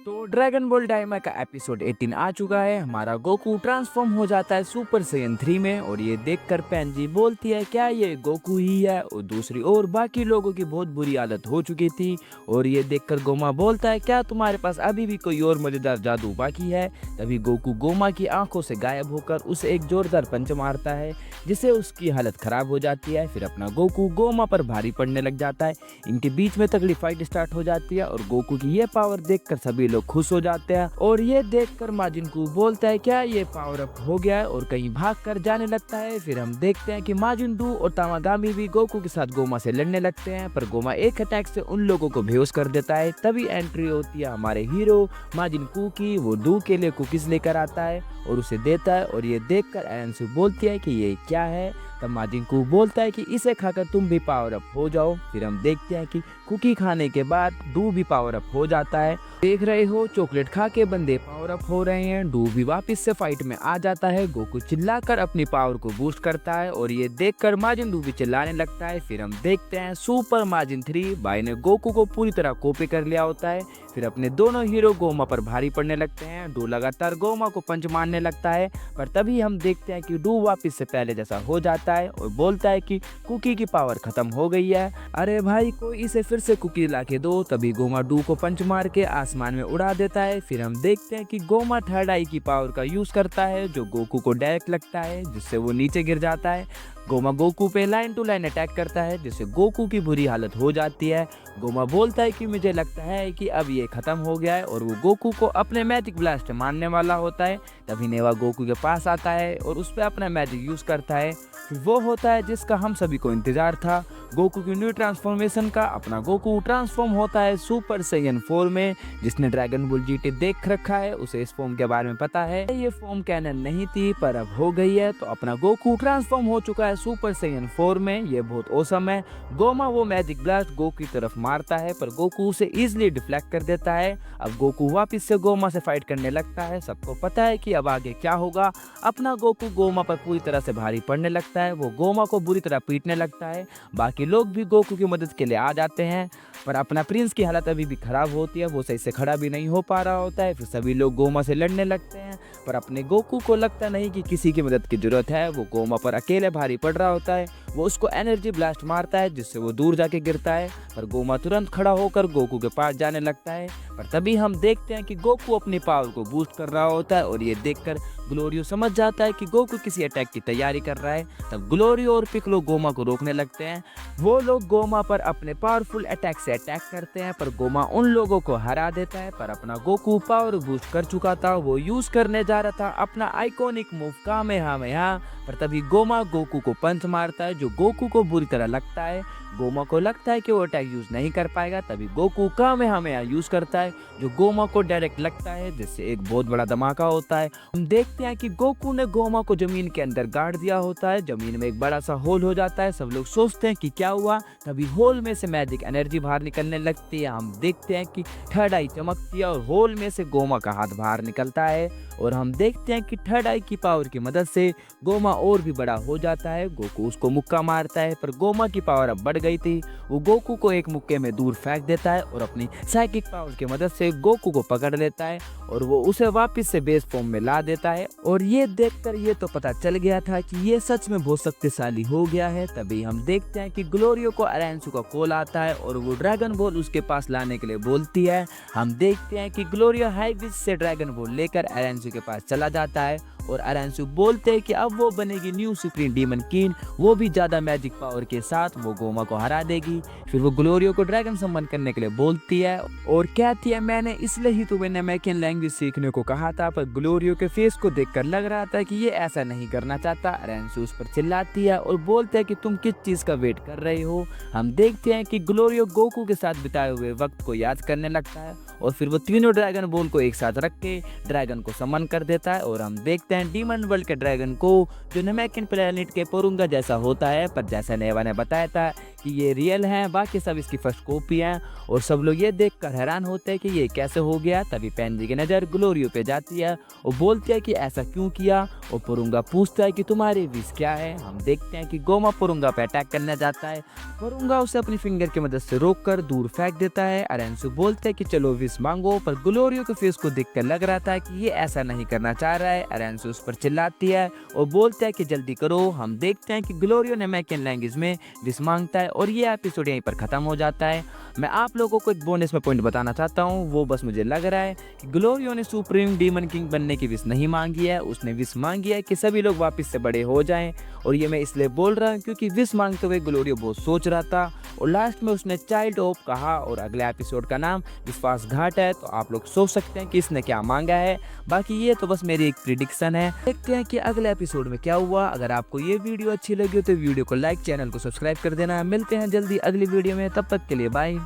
तो dragon ball Dayma का episode 18 आ चुका है। हमारा गोकू ट्रांसफॉर्म हो जाता है सुपर सैयन 3 में और ये देखकर पेंजी बोलती है क्या ये गोकू ही है। और दूसरी ओर बाकी लोगों की बहुत बुरी हालत हो चुकी थी और ये देखकर गोमा बोलता है क्या तुम्हारे पास अभी भी कोई और मजेदार जादू बाकी है। तभी गोकू गोमा की आंखों से गायब होकर उसे एक जोरदार पंच मारता है जिससे उसकी हालत खराब हो जाती है। फिर अपना गोकू गोमा पर भारी पड़ने लग जाता है। इनके बीच में तगड़ी फाइट स्टार्ट हो जाती है और गोकू की ये पावर देखकर सभी लोग खुश हो जाते हैं और ये देखकर माजिन कू बोलता है क्या ये पावर अप हो गया है और कहीं भाग कर जाने लगता है। फिर हम देखते हैं कि माजिन डू और तामागामी भी गोकू के साथ गोमा से लड़ने लगते हैं पर गोमा एक अटैक से उन लोगों को बेहोश कर देता है। तभी एंट्री होती है हमारे हीरो माजिन कू की। वो डू के लिए कुकीज लेकर आता है और उसे देता है और ये देखकर एरेंसु बोलती है कि ये क्या है। तब माजिन कू बोलता है कि इसे खाकर तुम भी पावर अप हो जाओ। फिर हम देखते हैं कि कुकी खाने के बाद डू भी पावर अप हो जाता है। देख रहे हो चॉकलेट खा के बंदे पावर अप हो रहे हैं। डू भी वापस से फाइट में आ जाता है। गोकू चिल्लाकर अपनी पावर को बूस्ट करता है और ये देखकर माजिन डू भी चिल्लाने लगता है। फिर हम देखते हैं सुपर माजिन 3 भाई ने गोकू को पूरी तरह कॉपी कर लिया होता है। फिर अपने दोनों हीरो गोमा पर भारी पड़ने लगते हैं। डू लगातार गोमा को पंच मारने लगता है पर तभी हम देखते हैं कि डू वापस से पहले जैसा हो जाता है और बोलता है कि कुकी की पावर खत्म हो गई है। अरे भाई कोई इसे फिर से कुकी ला के दो। तभी गोमा डू को पंच मार के आसमान में उड़ा देता है। फिर हम देखते हैं कि गोमा थर्ड आई की पावर का यूज करता है जो गोकू को डायरेक्ट लगता है जिससे वो नीचे गिर जाता है। गोमा गोकू पे लाइन टू लाइन अटैक करता है जिससे गोकू की बुरी हालत हो जाती है। गोमा बोलता है कि मुझे लगता है कि अब ये खत्म हो गया है और वो गोकू को अपने मैजिक ब्लास्ट मारने वाला होता है। तभी नेवा गोकू के पास आता है और उस पर अपना मैजिक यूज करता है। फिर वो होता है जिसका हम सभी को इंतजार था, गोकू की न्यू ट्रांसफॉर्मेशन का। अपना गोकू ट्रांसफॉर्म होता है सुपर सैयन 4 में। जिसने ड्रैगन बॉल जीटी देख रखा है उसे इस फॉर्म के बारे में पता है। ये फॉर्म कैनन नहीं थी पर अब हो गई है। तो अपना गोकू ट्रांसफॉर्म हो चुका है सुपर सैयन 4 में। ये बहुत औसम है। गोमा वो मैजिक ब्लास्ट गोकू की तरफ मारता है पर गोकू उसे इजिली डिफ्लेक्ट कर देता है। अब गोकू वापस से गोमा से फाइट करने लगता है। सबको पता है कि अब आगे क्या होगा। अपना गोकू गोमा पर पूरी तरह से भारी पड़ने लगता है। वो गोमा को बुरी तरह पीटने लगता है। बाकी लोग भी गोकू की मदद के लिए आ जाते हैं पर अपना प्रिंस की हालत अभी भी खराब होती है। वो सही से खड़ा भी नहीं हो पा रहा होता है। फिर सभी लोग गोमा से लड़ने लगते हैं पर अपने गोकू को लगता नहीं कि किसी की मदद की जरूरत है। वो गोमा पर अकेले भारी पड़ रहा होता है। वो उसको एनर्जी ब्लास्ट मारता है जिससे वो दूर जाके गिरता है पर गोमा तुरंत खड़ा होकर गोकू के पास जाने लगता है। पर तभी हम देखते हैं कि गोकू अपनी पावर को बूस्ट कर रहा होता है और ये देखकर ग्लोरियो समझ जाता है कि गोकू किसी अटैक की तैयारी कर रहा है। तब ग्लोरियो और पिकलो गोमा को रोकने लगते हैं। वो लोग गोमा पर अपने पावरफुल अटैक से अटैक करते हैं पर गोमा उन लोगों को हरा देता है। पर अपना गोकू पावर बूस्ट कर चुका था। वो यूज करने जा रहा था अपना आइकॉनिक मूव कामेहामेहा पर तभी गोमा गोकू को पंच मारता है जो गोकू को बुरी तरह लगता है। गोमा को लगता है कि वो अटैक यूज नहीं कर पाएगा। तभी गोकू कामेहामेहा यूज करता है जो गोमा को डायरेक्ट लगता है जिससे एक बहुत बड़ा धमाका होता है। हम देखते हैं कि गोकू ने गोमा को जमीन के अंदर गाड़ दिया होता है। जमीन में एक बड़ा सा होल हो जाता है। सब लोग सोचते हैं कि क्या हुआ। तभी होल में से मैजिक एनर्जी बाहर निकलने लगती है। हम देखते हैं कि थर्ड आई चमकती है और होल में से गोमा का हाथ बाहर निकलता है और हम देखते हैं कि थर्ड आई की पावर की मदद से गोमा और भी बड़ा हो जाता है। गोकू उसको मुक्का मारता है पर गोमा की पावर अब बढ़ गई थी। वो गोकू को एक मुक्के में दूर फेंक देता है और अपनी साइकिक पावर की मदद से गोकू को पकड़ लेता है और वो उसे वापस से बेस फॉर्म में ला देता है। और ये देखकर ये तो पता चल गया था कि ये सच में बहुत शक्तिशाली हो गया है। तभी हम देखते हैं कि ग्लोरियो को अरेंसु का कॉल आता है और वो ड्रैगन बॉल उसके पास लाने के लिए बोलती है। हम देखते हैं कि ग्लोरियो हाई विच से ड्रैगन बॉल लेकर अरेंसु के पास चला जाता है और अरेंसु बोलते हैं कि अब वो बनेगी न्यू सुप्रीम डीमन क्वीन। वो भी ज्यादा मैजिक पावर के साथ वो गोमा को हरा देगी। फिर वो ग्लोरियो को ड्रैगन सम्मन करने के लिए बोलती है और कहती है मैंने इसलिए ही तुम्हें नमेकियन लैंग्वेज सीखने को कहा था। पर ग्लोरियो के फेस को देखकर लग रहा था कि ये ऐसा नहीं करना चाहता। अरेंसु उस पर चिल्लाती है और बोलते हैं कि तुम किस चीज का वेट कर रहे हो। हम देखते हैं कि ग्लोरियो गोकू के साथ बिताए हुए वक्त को याद करने लगता है और फिर वो तीनों ड्रैगन बॉल को एक साथ रख के ड्रैगन को समन कर देता है। और हम देखते हैं डीमन वर्ल्ड के ड्रैगन को जो नमेकियन प्लेनेट के पोरुंगा जैसा होता है पर जैसा नेवा ने बताया था कि ये रियल हैं, बाकी सब इसकी फर्स्ट कॉपी हैं। और सब लोग ये देखकर हैरान होते हैं कि ये कैसे हो गया। तभी पेंजी की नज़र ग्लोरियो पे जाती है और बोलती है कि ऐसा क्यों किया। और पुरुंगा पूछता है कि तुम्हारी विश क्या है। हम देखते हैं कि गोमा पुरुंगा पे अटैक करने जाता है। पुरुंगा उसे अपनी फिंगर की मदद से रोककर दूर फेंक देता है। अरेंसो बोलते हैं कि चलो विश मांगो, पर ग्लोरियो के फेस को देखकर लग रहा था कि ये ऐसा नहीं करना चाह रहा है। अरेंसो उस पर चिल्लाती है और बोलता है कि जल्दी करो। हम देखते हैं कि ग्लोरियो ने मैकन लैंग्वेज में विश मांगता है और ये एपिसोड यहीं पर खत्म हो जाता है। मैं आप लोगों को एक बोनस में पॉइंट बताना चाहता हूँ, वो बस मुझे लग रहा है कि ग्लोरियो ने सुप्रीम डीमन किंग बनने की विश नहीं मांगी है, उसने विश मांगी है कि सभी लोग वापस से बड़े हो जाएं। और ये मैं इसलिए बोल रहा हूँ क्योंकि विश मांगते हुए ग्लोरियो बहुत सोच रहा था और लास्ट में उसने चाइल्ड होप कहा और अगले एपिसोड का नाम विश्वासघात है। तो आप लोग सोच सकते हैं कि इसने क्या मांगा है। बाकी ये तो बस मेरी एक प्रिडिक्शन है, देखते हैं कि अगले एपिसोड में क्या हुआ। अगर आपको ये वीडियो अच्छी लगी हो तो वीडियो को लाइक, चैनल को सब्सक्राइब कर देना। मिलते हैं जल्दी अगली वीडियो में, तब तक के लिए बाय।